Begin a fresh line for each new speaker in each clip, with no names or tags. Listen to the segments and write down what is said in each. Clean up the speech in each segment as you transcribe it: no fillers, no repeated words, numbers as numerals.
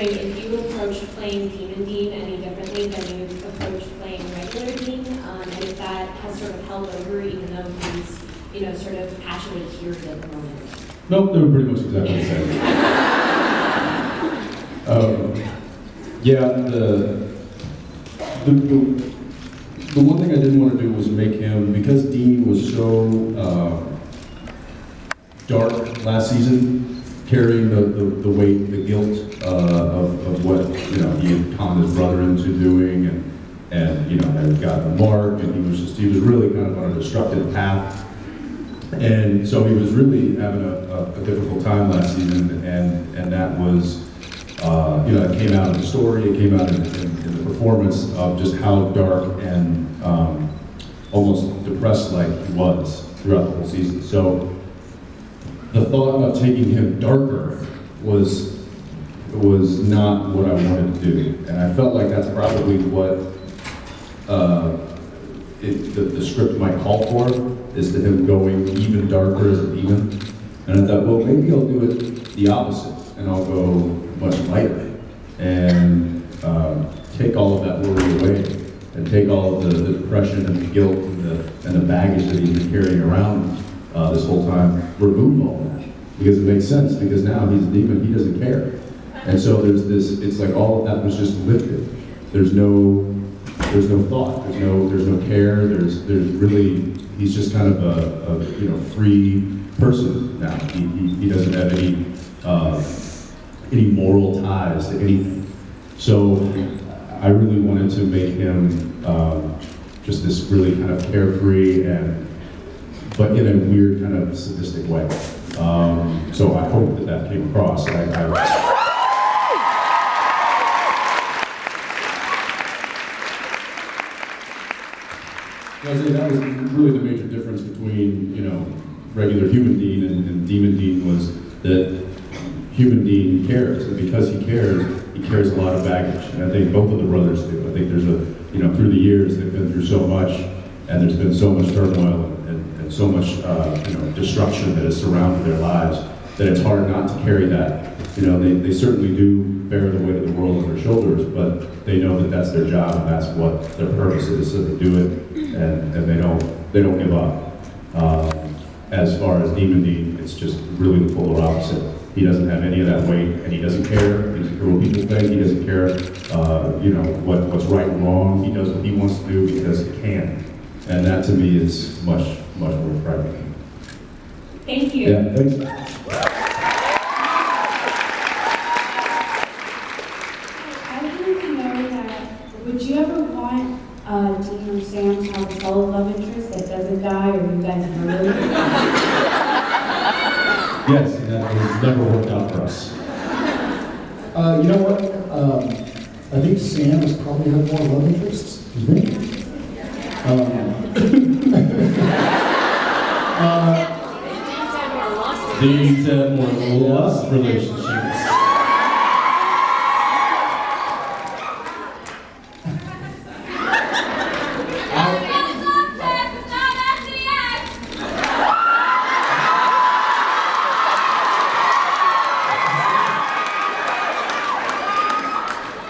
wondering if you approach playing Demon Dean any differently than you approach playing regular Dean, and if that has sort of held over even though he's, sort of actually here at the moment.
Nope, they were pretty much exactly the same. Yeah, the one thing I didn't want to do was make him, because Dean was so dark last season, carrying the weight, the guilt of what he had conned his brother into doing, and had gotten the mark, and he was really kind of on a destructive path. And so he was really having a difficult time last season, and that was, it came out in the story, it came out in the performance of just how dark and almost depressed like he was throughout the whole season. So the thought of taking him darker was not what I wanted to do, and I felt like that's probably what the script might call for, is to him going even darker as a demon. And I thought, well, maybe I'll do it the opposite, and I'll go much lighter, and take all of that worry away, and take all of the depression and the guilt and the baggage that he's been carrying around this whole time, remove all that. Because it makes sense, because now he's a demon, he doesn't care. And so there's this, it's like all of that was just lifted. There's no thought, there's no care, there's really, he's just kind of a free person now. He doesn't have any moral ties to anything. So I really wanted to make him just this really kind of carefree but in a weird kind of sadistic way. So I hope that came across. That was really the major difference between, regular human Dean and Demon Dean, was that human Dean cares, and because he carries a lot of baggage, and I think both of the brothers do. I think there's through the years they've been through so much, and there's been so much turmoil and so much, destruction that has surrounded their lives, that it's hard not to carry that. They certainly do bear the weight of the world on their shoulders, but they know that that's their job and that's what their purpose is, so they do it, and they don't give up. As far as Demon Dean, it's just really the polar opposite. He doesn't have any of that weight, and he doesn't care. He doesn't care what people think. He doesn't care, what's right and wrong. He does what he wants to do because he can, and that to me is much more frightening.
Thank you.
Yeah, thanks.
I wanted to know that, would you ever want Dean or Sam to have a solid love interest that doesn't die, or you guys murder?
Yes, and that has never worked out for us.
You know what? I think Sam has probably had more love interests than me.
These more lust relationships.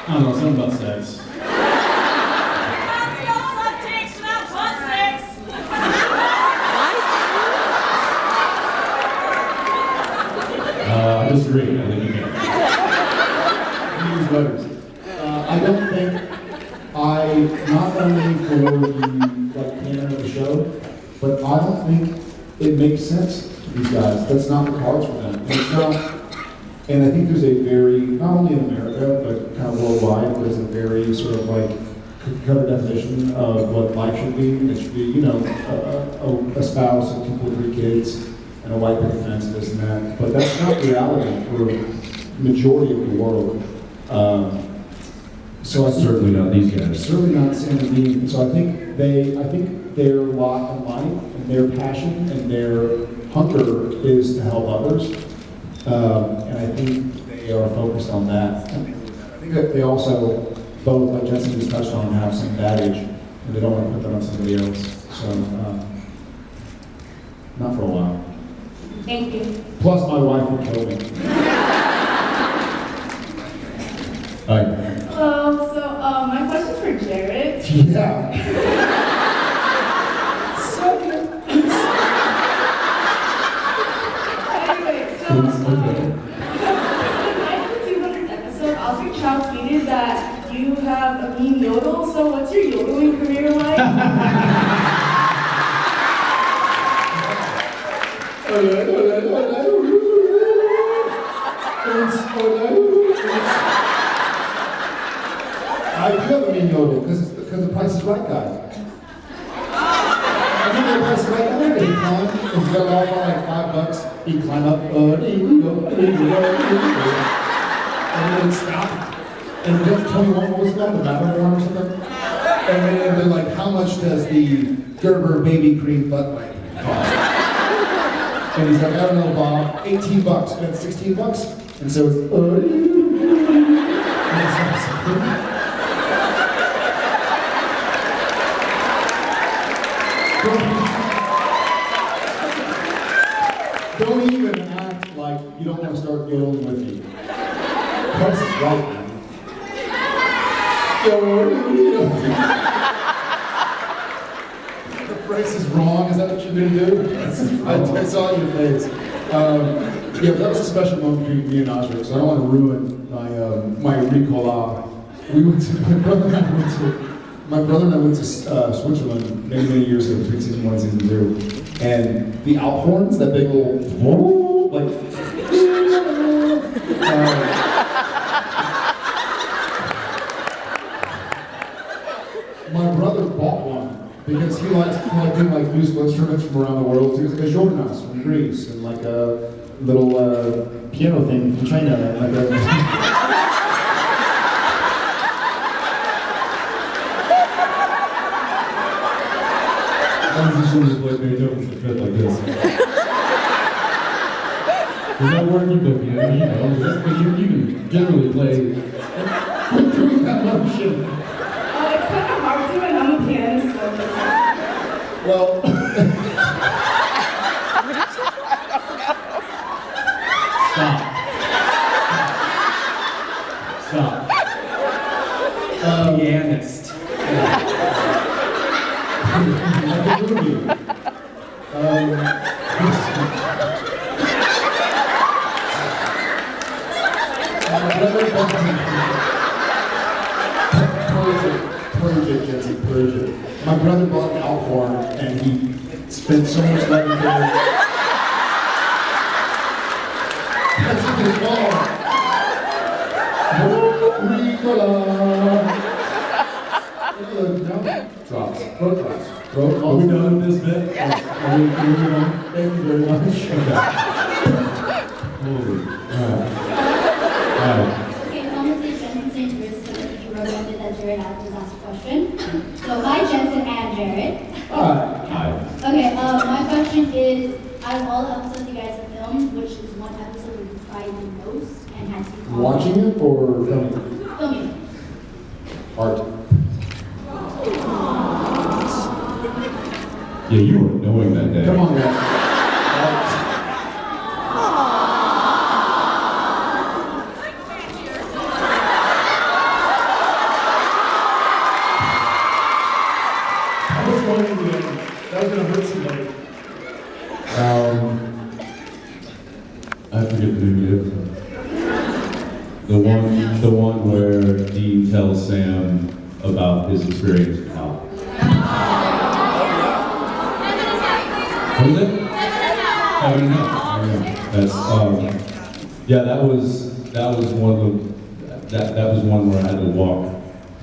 I don't know, something about sex. I disagree. I think you can.
Use letters. I don't think not only for the canon of the show, but I don't think it makes sense to these guys. That's not the cards for them. It's not. And I think there's a very, not only in America, but kind of worldwide, there's a very sort of cookie-cutter definition of what life should be. It should be, a spouse and 2 or 3 kids and a white picket fence, this and that. But that's not reality for the majority of the world. So I think,
Certainly not these guys.
certainly not Sam and Dean. So I think their lot in life and their passion and their hunger is to help others. And I think they are focused on that. I think that they also, both, like Jensen just touched on, have some baggage, and they don't want to put that on somebody else. So, not for a while.
Thank you.
Plus, my wife would kill me.
Hi.
Hello, so my question's for Jared.
Yeah. Second.
Anyway, so
Okay.
in the 200th episode, Oscar Chow tweeted that you have a mean yodel, so what's your yodeling career like?
I do have a mean yodel because the Price is Right guy. I think the Price is Right guy. He climbed, if you got off on like $5, he'd climb up, and then he'd stop. And we got to 21, what was it called, the Matterhorn or something? And then they're like, how much does the Gerber baby cream butt wipe cost? And he's like, I don't know, Bob, $18. And it's $16. And so it's, don't even act like you don't want to start yodeling with me. Price is right, man. The price is wrong, is that what you're gonna do? I saw your face. Yeah, that was a special moment between me and Osric, so I don't want to ruin my Ricola. My brother and I went to Switzerland many years ago between season 1 and season 2. And the Alphorns, that big little like my brother bought one because he likes collecting like musical instruments from around the world. So he was like a Jordanos from Greece and like a little piano thing from China and like a
I was just sort like Beethoven's a fit like this. Does that work? You book me, you know, you can generally play.
It's kind of hard to, and I'm a pianist, so.
well.
Stop.
Pianist.
Like a movie. Purge it, Jensen, purge it. My brother bought an Alphorn and he spent so much money for it. That's what it's called. Drops. Throat drops. Throat.
Are we done with this bit?
Are we moving on? Thank you very much.
Holy. Alright.
Okay, conversation St. Bruce, you recommended that Jared just ask a question. So, hi Jensen and Jared.
Hi.
Okay, my question is, out of all the episodes you guys have filmed, which is one episode you cried the most and had to call
Watching it or filming it?
filming?
Art.
Yeah, you were annoying that day.
Come on, guys.
I was going to do that was going to hurt somebody. I forget the name of it. The one where Dean tells Sam about his experience with Hal. What is it? Heaven and Hell. That's yeah. That was one of the that was one where I had to walk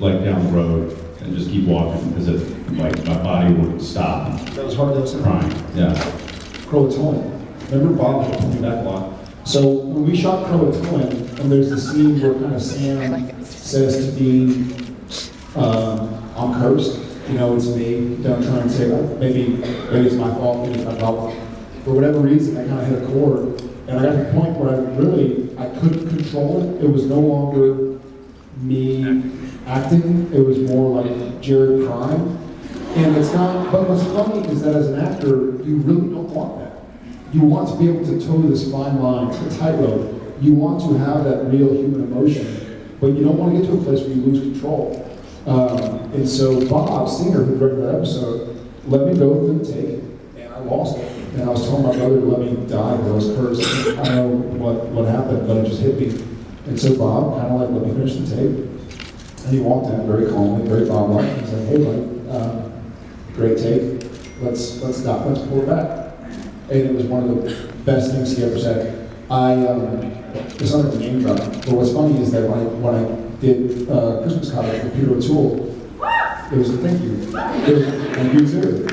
like down the road and just keep walking because like my body wouldn't stop
That was hard. That was
crying. Yeah.
Croatoan. Remember Bob had told me back a lot. So when we shot Croatoan, and there's the scene where kind of Sam says to Dean, I'm cursed. You know, it's me. Don't try and say, well, maybe it's my fault, maybe it's my problem. For whatever reason, I kind of hit a chord, and I got to the point where I couldn't control it. It was no longer me acting. It was more like Jared crying. And it's not, but what's funny is that as an actor, you really don't want that. You want to be able to toe this fine line, it's a tightrope. You want to have that real human emotion. but you don't want to get to a place where you lose control. And so Bob Singer, who directed that episode, let me go through the take, and I lost it. And I was telling my brother to let me die because I was cursed. I don't know what happened, but it just hit me. And so Bob kind of like let me finish the tape. And he walked in very calmly, very Bob-like. He's like, "Hey, buddy, great take. Let's stop. Let's pull it back." And it was one of the best things he ever said. It's not a name drop, but what's funny is that when I did Christmas Carol with Peter O'Toole, it was a thank you. And you too.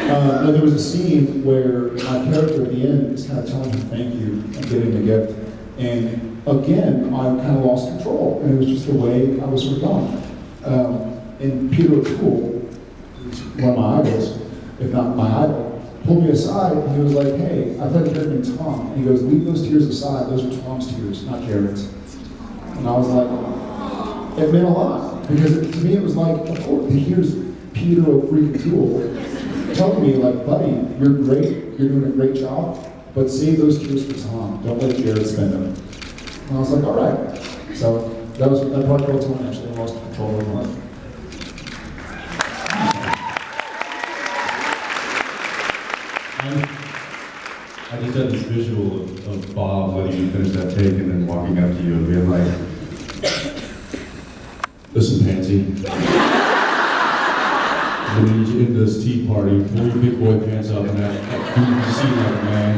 No, there was a scene where my character at the end is kind of telling him thank you and giving him a gift. And again, I kind of lost control, and it was just the way I was sort of going. And Peter O'Toole, who's one of my idols, if not my idol, pulled me aside and he was like, "Hey, I played a character named Tom." And he goes, "Leave those tears aside, those are Tom's tears, not Jared's." And I was like, it meant a lot. Because to me it was like, of course, here's Peter O'Toole telling me like, "Buddy, you're great, you're doing a great job, but save those tears for Tom. Don't let Jared spend them." And I was like, all right. So that part felt to actually I lost control of my life.
I just had this visual of Bob letting you finish that take and then walking up to you and being like, "Listen, Pansy. I'm gonna need you into this tea party. Pull your big boy pants up and do the scene like a man."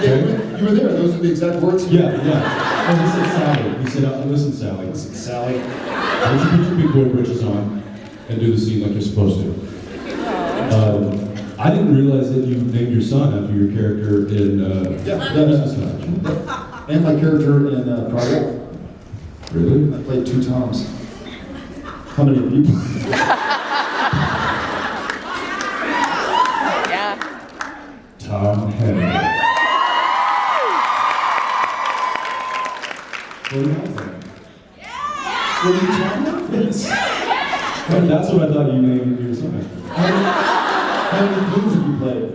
Yeah, you were there. Those are the exact words.
Yeah. And he said Sally. He said, "Listen, Sally.
Listen, Sally.
Why don't you put your big boy britches on and do the scene like you're supposed to?" I didn't realize that you named your son after your character in Business Match.
And my character in Project.
Really?
I played 2 Toms. How many of you played?
Yeah.
Tom Henry. What do you think?
Were you Tom?
Yes. Well, that's what I thought you named your son.
How many games have you played?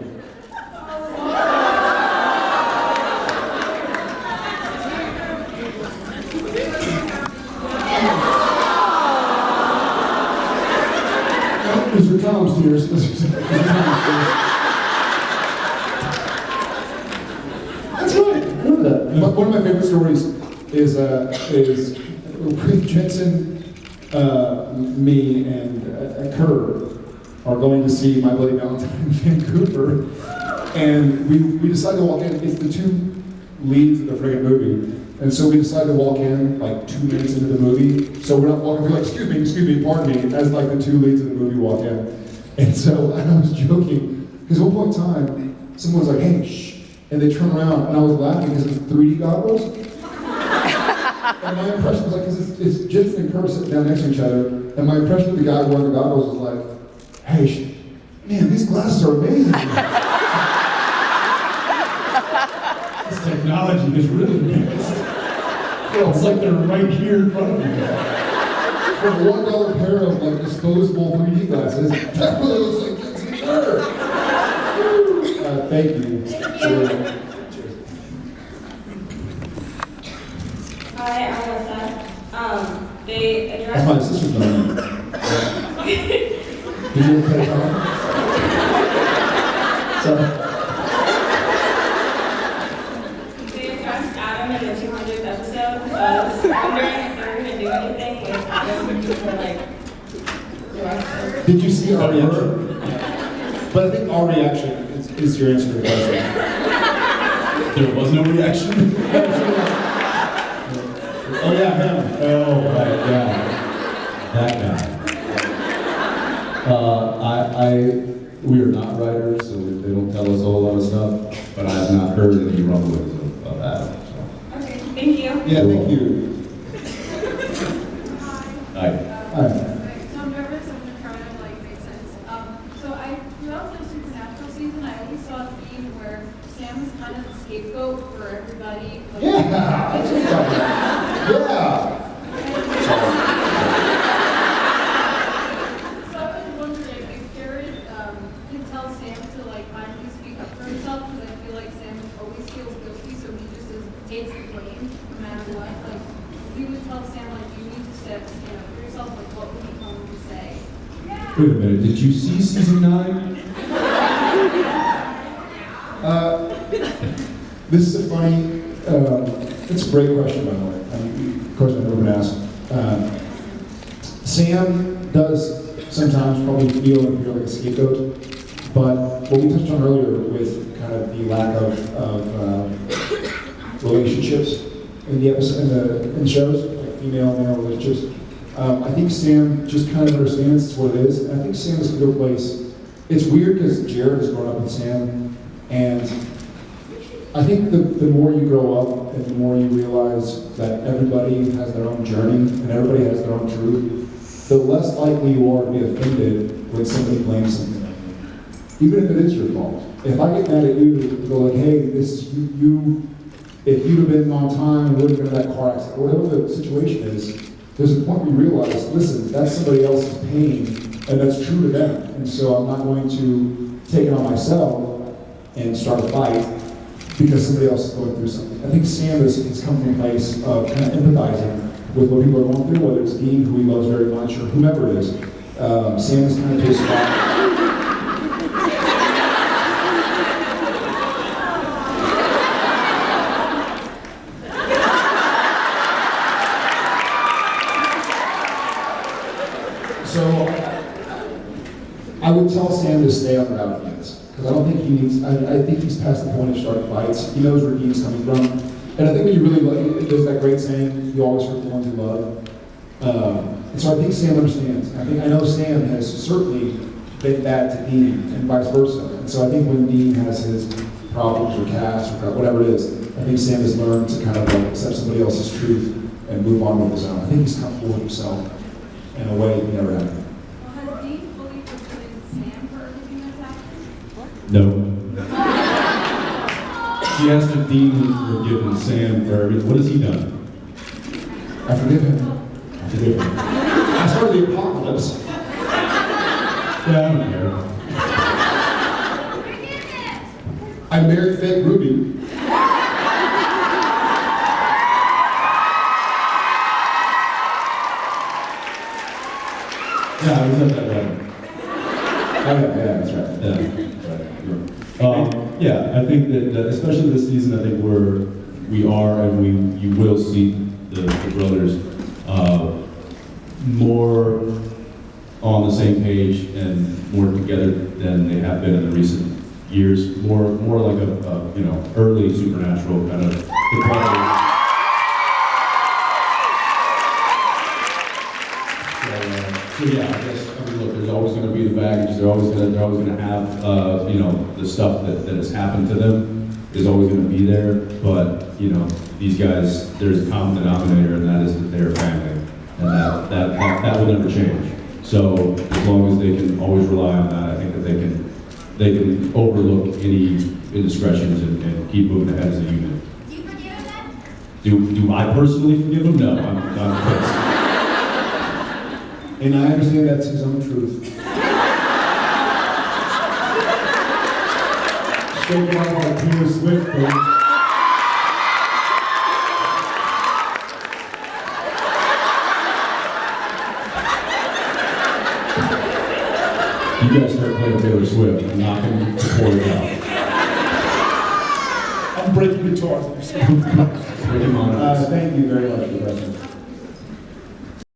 These are Tom's tears. That's right. I remember that. One of my favorite stories is Jensen, me, and Kerr are going to see My Bloody Valentine in Vancouver, and we decided to walk in. It's the 2 leads of the friggin' movie, and so we decided to walk in like 2 minutes into the movie. So we're not walking. We're like, excuse me, pardon me, as like the 2 leads of the movie walk in. And so I was joking because at one point in time, someone was like, "Hey, shh," and they turn around, and I was laughing because it was 3D goggles. And my impression was like, because it's Jensen and Kerr sitting down next to each other, and my impression of the guy wearing the goggles was like, "Hey, man, these glasses are amazing."
This technology is really advanced. It's like they're right here in front of you.
For a $1 pair of like disposable 3D glasses, that really looks like Jensen and Kerr. Thank you. Cheers.
Hi, I'm Alyssa. They
That's
addressed.
my sister's name. Did you ever play Tom? Sorry.
They addressed Adam in the 200th episode. So I was wondering if they were going to do anything with Adam for like the rest of.
Did you see our reaction? But I think our reaction is your answer to the question.
There was no reaction?
Oh yeah, him.
Oh, right, yeah. That guy. We are not writers, so they don't tell us a whole lot of stuff, but I have not heard any rumblings of Adam. So.
Okay, thank you.
Yeah, thank you.
Hi.
Hi.
So I'm nervous, I'm gonna try to like make sense. So throughout the Supernatural season, I always saw a theme where Sam is kind of the scapegoat for everybody. Like,
Yeah. That's what I'm talking about. Yeah.
So I was wondering if Jared can tell Sam to like finally speak up for himself, because I feel like Sam always feels guilty, so he just takes the blame no matter what. Like, you would tell Sam, like, you need to stand up for yourself, like, what would you tell him to say?
Wait a minute, did you see season 9?
This is a funny, it's a great question, by the way. I mean, question I've never been asked. Sam does sometimes probably feel like a scapegoat, but what we touched on earlier with kind of the lack of relationships in the episode, in the shows, like female-male relationships, I think Sam just kind of understands it's what it is, and I think Sam is a good place. It's weird because Jared has grown up with Sam, and I think the more you grow up and the more you realize that everybody has their own journey and everybody has their own truth, the less likely you are to be offended when somebody blames something on you. Even if it is your fault. If I get mad at you, go like, hey, this is you, if you'd have been on time, you wouldn't have been in that car accident, whatever the situation is, there's a point where you realize, listen, that's somebody else's pain, and that's true to them. And so I'm not going to take it on myself and start a fight because somebody else is going through something. I think Sam has come from a place of kind of empathizing with what people are going through, whether it's Dean, who he loves very much, or whomever it is. Sam is kind of to a spot. So I would tell Sam to stay on the route he is. Because I don't think he needs, I think he's past the point of starting fights. He knows where Dean's coming from. And I think when you really love, there's that great saying, you always hurt the ones you love. And so I think Sam understands. I know Sam has certainly been bad to Dean and vice versa. And so I think when Dean has his problems or casts or whatever it is, I think Sam has learned to kind of like accept somebody else's truth and move on with his own. I think he's comfortable with himself in a way he never had.
Well, has Dean fully forgiven Sam for everything that's happened?
No. She asked if Dean has forgiven Sam for everything. What has he done?
I forgive him. I forgive him. I started the apocalypse.
Yeah, I don't care.
I married fake Ruby.
Yeah, I was at that wedding.
Oh yeah, that's right.
Yeah. Yeah, I think that especially this season, I think we are and you will see the brothers more on the same page and more together than they have been in the recent years. More like a early Supernatural kind of the brothers. So yeah, I guess look, there's always going to be the baggage. They're always going to have the stuff that has happened to them is always going to be there. But these guys, there's a common denominator, and that is that they're family, and that will never change. So as long as they can always rely on that, I think that they can overlook any indiscretions and keep moving ahead as a unit.
Do you forgive them?
Do I personally forgive them? No, I'm pissed.
And I understand that's his own truth. Straight line like Taylor Swift, but
You guys start playing Taylor Swift, I'm not going to support it out.
I'm breaking guitars.
Breaking on us.
Thank you very much for the question.